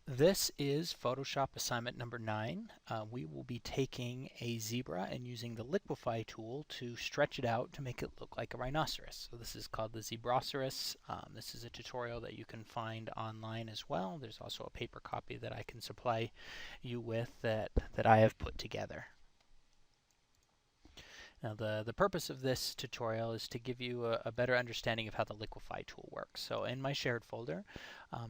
This is Photoshop assignment number 9. We will be taking a zebra and using the Liquify tool to stretch it out to make it look like a rhinoceros. So this is called the Zebraceros. This is a tutorial that you can find online as well. There's also a paper copy that I can supply you with that I have put together. Now the purpose of this tutorial is to give you a better understanding of how the Liquify tool works. So in my shared folder,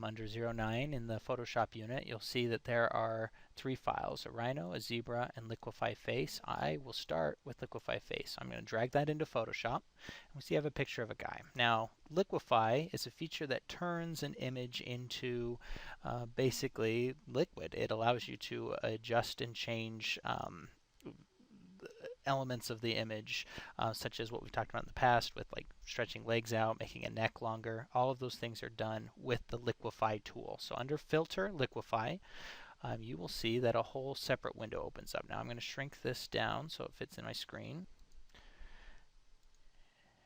under 09 in the Photoshop unit, you'll see that there are 3 files, a rhino, a zebra, and Liquify face. I will start with Liquify face. I'm going to drag that into Photoshop. And we see I have a picture of a guy. Now Liquify is a feature that turns an image into basically liquid. It allows you to adjust and change elements of the image, such as what we've talked about in the past with like stretching legs out, making a neck longer. All of those things are done with the Liquify tool. So under Filter, Liquify, you will see that a whole separate window opens up. Now I'm going to shrink this down so it fits in my screen.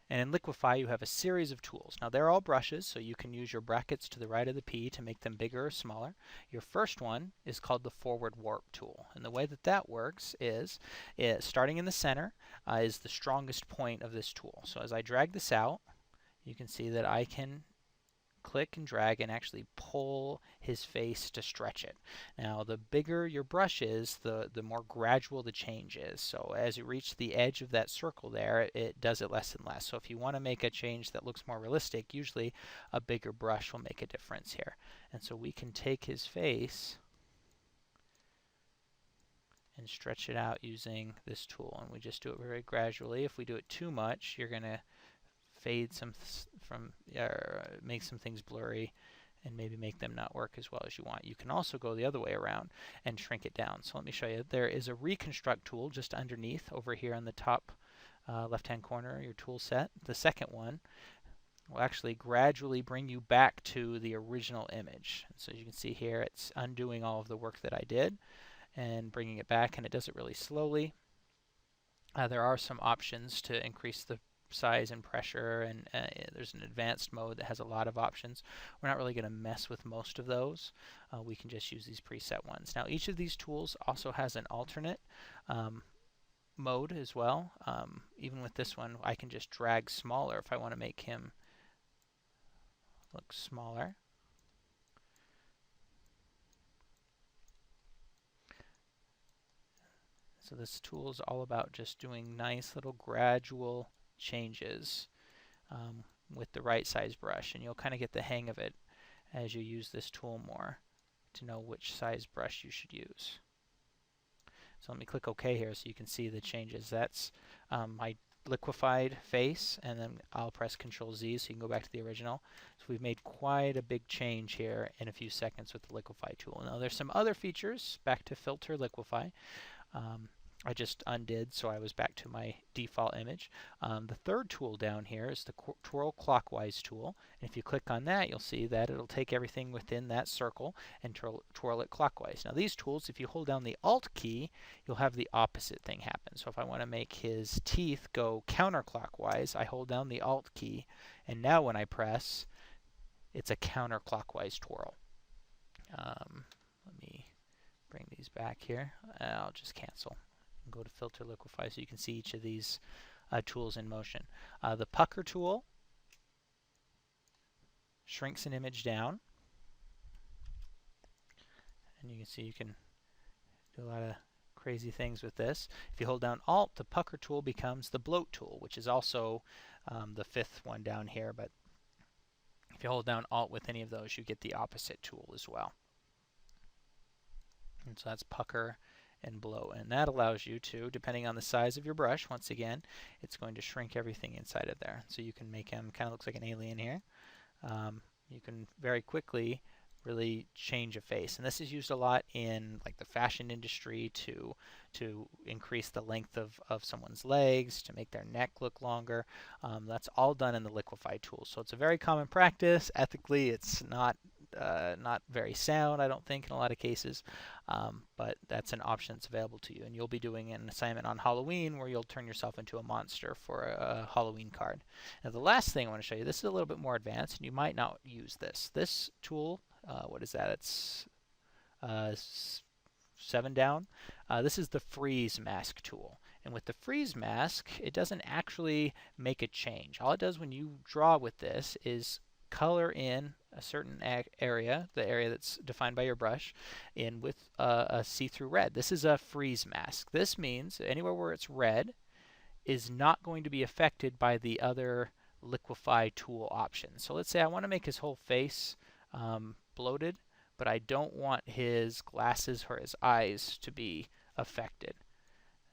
And in Liquify, you have a series of tools. Now, they're all brushes, so you can use your brackets to the right of the P to make them bigger or smaller. Your first one is called the Forward Warp tool. And the way that that works is, starting in the center is the strongest point of this tool. So as I drag this out, you can see that I can click and drag and actually pull his face to stretch it. Now the bigger your brush is, the more gradual the change is. So as you reach the edge of that circle there, it does it less and less. So if you want to make a change that looks more realistic, usually a bigger brush will make a difference here. And so we can take his face and stretch it out using this tool, and we just do it very gradually. If we do it too much, you're going to fade some make some things blurry and maybe make them not work as well as you want. You can also go the other way around and shrink it down. So let me show you. There is a Reconstruct tool just underneath over here on the top left-hand corner of your tool set. The second one will actually gradually bring you back to the original image. So as you can see here, it's undoing all of the work that I did and bringing it back, and it does it really slowly. There are some options to increase the size and pressure, and there's an advanced mode that has a lot of options. We're not really going to mess with most of those. We can just use these preset ones. Now each of these tools also has an alternate mode as well. Even with this one, I can just drag smaller if I want to make him look smaller. So this tool is all about just doing nice little gradual changes with the right size brush, and you'll kind of get the hang of it as you use this tool more to know which size brush you should use. So let me click OK here so you can see the changes. That's my liquefied face, and then I'll press Control Z so you can go back to the original. So we've made quite a big change here in a few seconds with the Liquify tool. Now there's some other features. Back to Filter, Liquify. I just undid, so I was back to my default image. The third tool down here is the Twirl Clockwise tool. And if you click on that, you'll see that it'll take everything within that circle and twirl it clockwise. Now these tools, if you hold down the Alt key, you'll have the opposite thing happen. So if I want to make his teeth go counterclockwise, I hold down the Alt key, and now when I press, it's a counterclockwise twirl. Let me bring these back here. I'll just cancel. Go to Filter, Liquify so you can see each of these tools in motion. The Pucker tool shrinks an image down, and you can see you can do a lot of crazy things with this. If you hold down Alt, the Pucker tool becomes the Bloat tool, which is also the fifth one down here, but if you hold down Alt with any of those, you get the opposite tool as well. And so that's Pucker and Blow, and that allows you to, depending on the size of your brush, once again, it's going to shrink everything inside of there. So you can make him kind of looks like an alien here. You can very quickly really change a face, and this is used a lot in like the fashion industry to increase the length of someone's legs, to make their neck look longer. That's all done in the Liquify tool. So it's a very common practice. Ethically, it's not very sound, I don't think, in a lot of cases, but that's an option that's available to you. And you'll be doing an assignment on Halloween where you'll turn yourself into a monster for a Halloween card. Now the last thing I want to show you, this is a little bit more advanced, and you might not use this. This tool, what is that? It's 7 down. This is the freeze mask tool. And with the freeze mask, it doesn't actually make a change. All it does when you draw with this is color in a certain area, the area that's defined by your brush, in with a see-through red. This is a freeze mask. This means anywhere where it's red is not going to be affected by the other Liquify tool options. So let's say I want to make his whole face bloated, but I don't want his glasses or his eyes to be affected.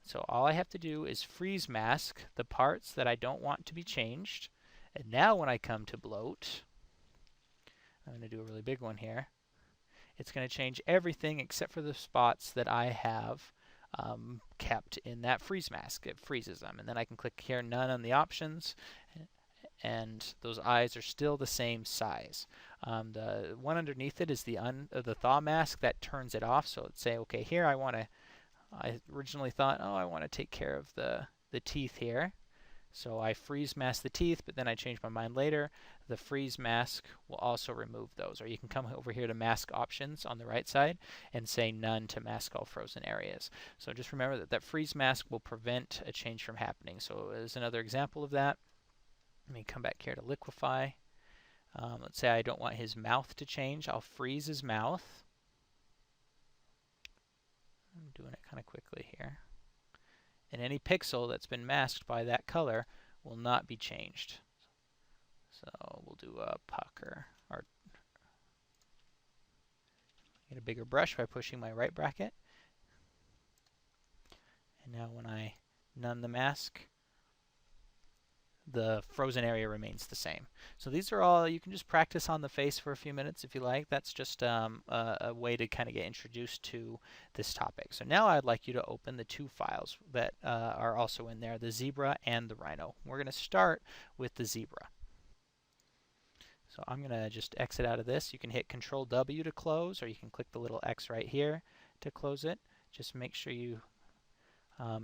So all I have to do is freeze mask the parts that I don't want to be changed. And now when I come to bloat, I'm going to do a really big one here. It's going to change everything except for the spots that I have kept in that freeze mask. It freezes them. And then I can click here, none on the options, and those eyes are still the same size. The one underneath it is the thaw mask that turns it off. So let's say, okay, here I originally thought, oh, I want to take care of the teeth here. So I freeze mask the teeth, but then I change my mind later. The freeze mask will also remove those. Or you can come over here to mask options on the right side and say none to mask all frozen areas. So just remember that freeze mask will prevent a change from happening. So as another example of that, let me come back here to Liquify. Let's say I don't want his mouth to change. I'll freeze his mouth. I'm doing it kind of quickly here. And any pixel that's been masked by that color will not be changed. So we'll do a pucker, or get a bigger brush by pushing my right bracket. And now when I none the mask, the frozen area remains the same. So these are all, you can just practice on the face for a few minutes if you like. That's just a way to kind of get introduced to this topic. So now I'd like you to open the two files that are also in there, the zebra and the rhino. We're going to start with the zebra. So I'm going to just exit out of this. You can hit Control W to close, or you can click the little X right here to close it. Just make sure you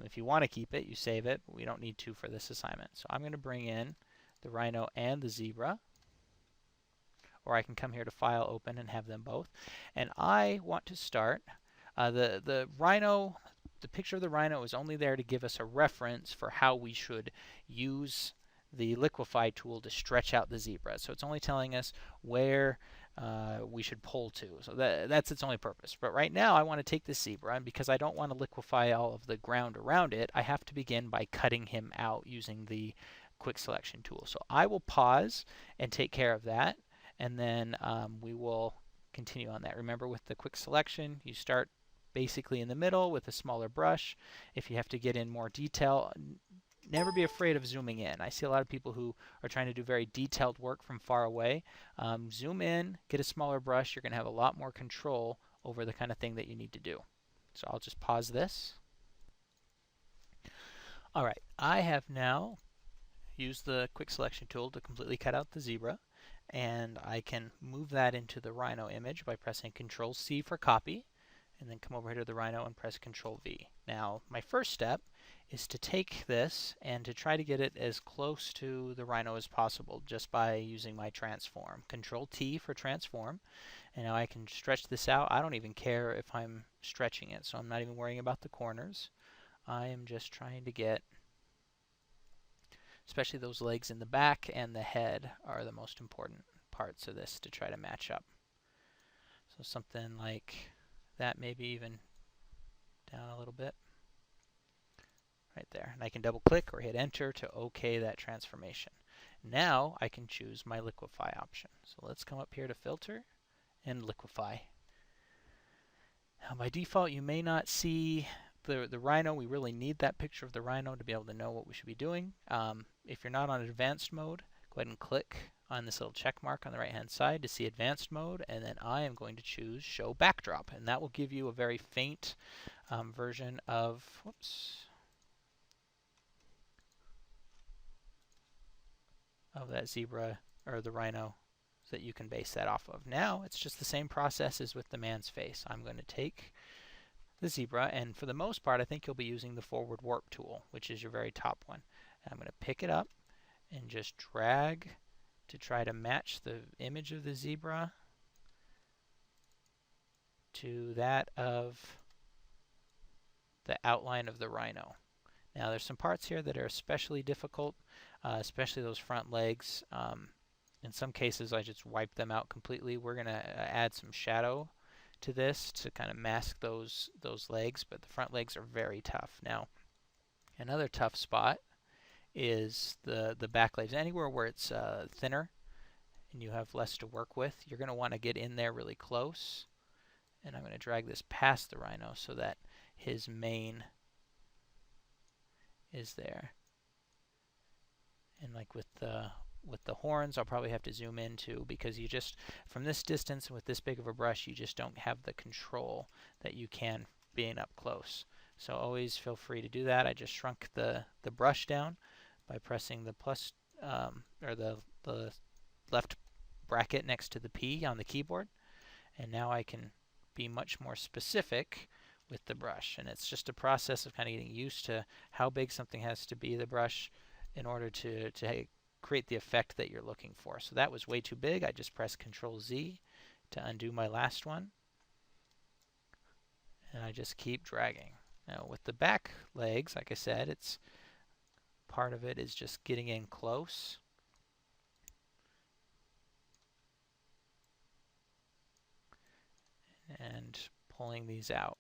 if you want to keep it, you save it, but we don't need to for this assignment. So I'm going to bring in the rhino and the zebra, or I can come here to File, Open, and have them both. And I want to start, the rhino, the picture of the rhino is only there to give us a reference for how we should use the Liquify tool to stretch out the zebra. So it's only telling us where we should pull to. So that's its only purpose. But right now I want to take this zebra, and because I don't want to liquefy all of the ground around it, I have to begin by cutting him out using the quick selection tool. So I will pause and take care of that, and then we will continue on that. Remember, with the quick selection, you start basically in the middle with a smaller brush. If you have to get in more detail, never be afraid of zooming in. I see a lot of people who are trying to do very detailed work from far away. Zoom in, get a smaller brush. You're going to have a lot more control over the kind of thing that you need to do. So I'll just pause this. All right, I have now used the quick selection tool to completely cut out the zebra, and I can move that into the rhino image by pressing Control C for copy, and then come over here to the rhino and press Control V. Now, my first step is to take this and to try to get it as close to the rhino as possible just by using my transform. Control T for transform, and now I can stretch this out. I don't even care if I'm stretching it, so I'm not even worrying about the corners. I am just trying to get, especially those legs in the back and the head are the most important parts of this to try to match up. So something like that, maybe even down a little bit. Right there. And I can double click or hit enter to OK that transformation. Now I can choose my Liquify option. So let's come up here to Filter and Liquify. Now by default you may not see the rhino. We really need that picture of the rhino to be able to know what we should be doing. If you're not on advanced mode, go ahead and click on this little check mark on the right hand side to see advanced mode, and then I am going to choose show backdrop, and that will give you a very faint version of that zebra or the rhino so that you can base that off of. Now it's just the same process as with the man's face. I'm going to take the zebra, and for the most part I think you'll be using the forward warp tool, which is your very top one. And I'm going to pick it up and just drag to try to match the image of the zebra to that of the outline of the rhino. Now there's some parts here that are especially difficult, especially those front legs. In some cases I just wipe them out completely. We're going to add some shadow to this to kind of mask those legs, but the front legs are very tough. Now another tough spot is the back legs. Anywhere where it's thinner and you have less to work with, you're going to want to get in there really close. And I'm going to drag this past the rhino so that his mane is there. And like with the horns, I'll probably have to zoom in too, because you just, from this distance with this big of a brush, you just don't have the control that you can being up close. So always feel free to do that. I just shrunk the brush down by pressing the plus or the left bracket next to the P on the keyboard, and now I can be much more specific with the brush. And it's just a process of kind of getting used to how big something has to be, the brush, in order to create the effect that you're looking for. So that was way too big. I just pressed Control Z to undo my last one, and I just keep dragging. Now with the back legs, like I said, it's part of it is just getting in close and pulling these out.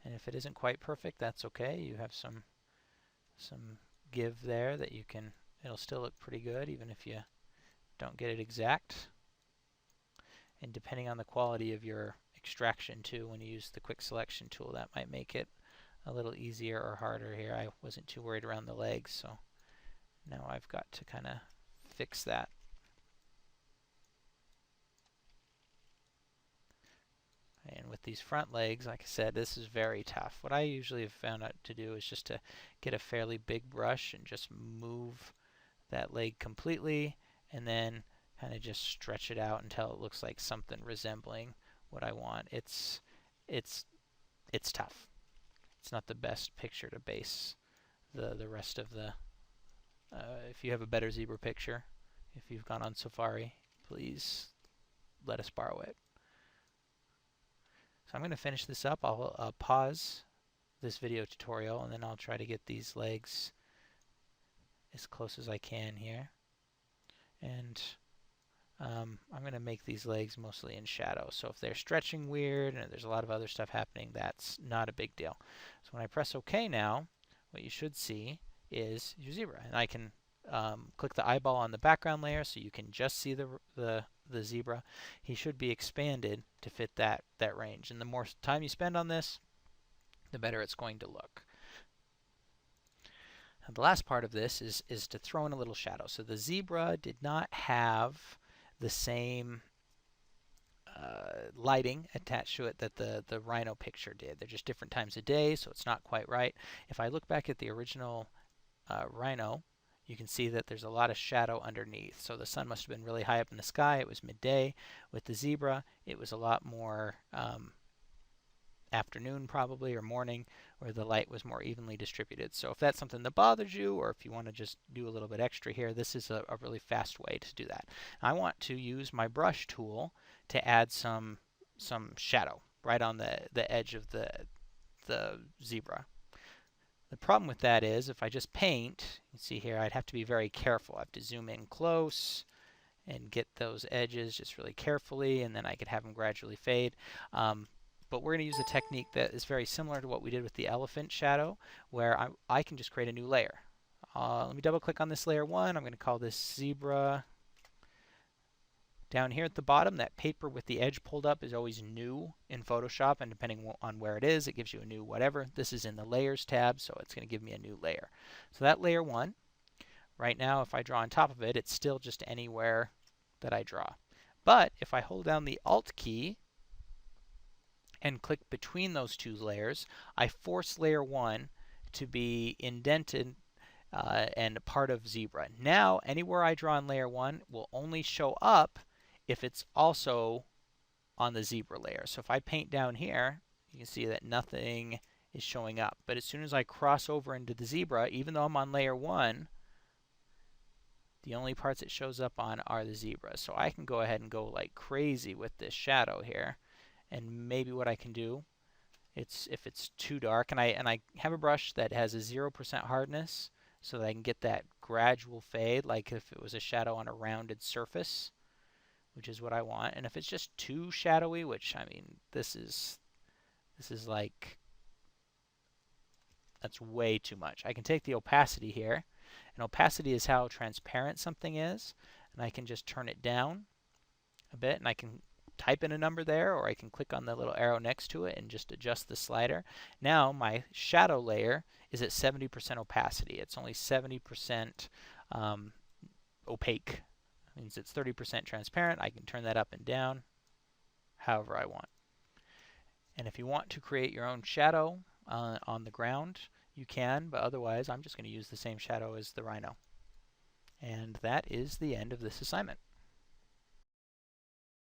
And if it isn't quite perfect, that's okay. You have some give there that you can, it'll still look pretty good even if you don't get it exact. And depending on the quality of your extraction too, when you use the quick selection tool, that might make it a little easier or harder here. I wasn't too worried around the legs, so now I've got to kind of fix that. And with these front legs, like I said, this is very tough. What I usually have found out to do is just to get a fairly big brush and just move that leg completely, and then kind of just stretch it out until it looks like something resembling what I want. It's tough. It's not the best picture to base the rest of the. If you have a better zebra picture, if you've gone on Safari, please let us borrow it. So I'm going to finish this up. I'll pause this video tutorial, and then I'll try to get these legs as close as I can here. And I'm going to make these legs mostly in shadow. So if they're stretching weird and there's a lot of other stuff happening, that's not a big deal. So when I press OK now, what you should see is your zebra. And I can click the eyeball on the background layer so you can just see the zebra. He should be expanded to fit that range. And the more time you spend on this, the better it's going to look. And the last part of this is to throw in a little shadow. So the zebra did not have the same lighting attached to it that the rhino picture did. They're just different times of day, so it's not quite right. If I look back at the original rhino, you can see that there's a lot of shadow underneath. So the sun must have been really high up in the sky. It was midday. With the zebra, it was a lot more afternoon probably, or morning, where the light was more evenly distributed. So if that's something that bothers you, or if you want to just do a little bit extra here, this is a really fast way to do that. I want to use my brush tool to add some shadow right on the edge of the zebra. The problem with that is if I just paint, you see here, I'd have to be very careful. I have to zoom in close and get those edges just really carefully, and then I could have them gradually fade. But we're going to use a technique that is very similar to what we did with the elephant shadow, where I can just create a new layer. Let me double click on this layer 1. I'm going to call this zebra. Down here at the bottom, that paper with the edge pulled up is always new in Photoshop, and depending on where it is, it gives you a new whatever. This is in the Layers tab, so it's going to give me a new layer. So that layer 1, right now, if I draw on top of it, it's still just anywhere that I draw. But if I hold down the Alt key and click between those two layers, I force layer 1 to be indented and a part of zebra. Now, anywhere I draw on layer 1 will only show up if it's also on the zebra layer. So if I paint down here, you can see that nothing is showing up. But as soon as I cross over into the zebra, even though I'm on layer 1, The only parts it shows up on are the zebras. So I can go ahead and go like crazy with this shadow here. And maybe what I can do, if it's too dark, and I have a brush that has a 0% hardness, so that I can get that gradual fade, like if it was a shadow on a rounded surface, which is what I want. And if it's just too shadowy, which, I mean, this is like, that's way too much. I can take the opacity here, and opacity is how transparent something is, and I can just turn it down a bit, and I can type in a number there, or I can click on the little arrow next to it and just adjust the slider. Now my shadow layer is at 70% opacity. It's only 70% opaque. That means it's 30% transparent. I can turn that up and down however I want. And if you want to create your own shadow on the ground, you can, but otherwise I'm just going to use the same shadow as the rhino. And that is the end of this assignment.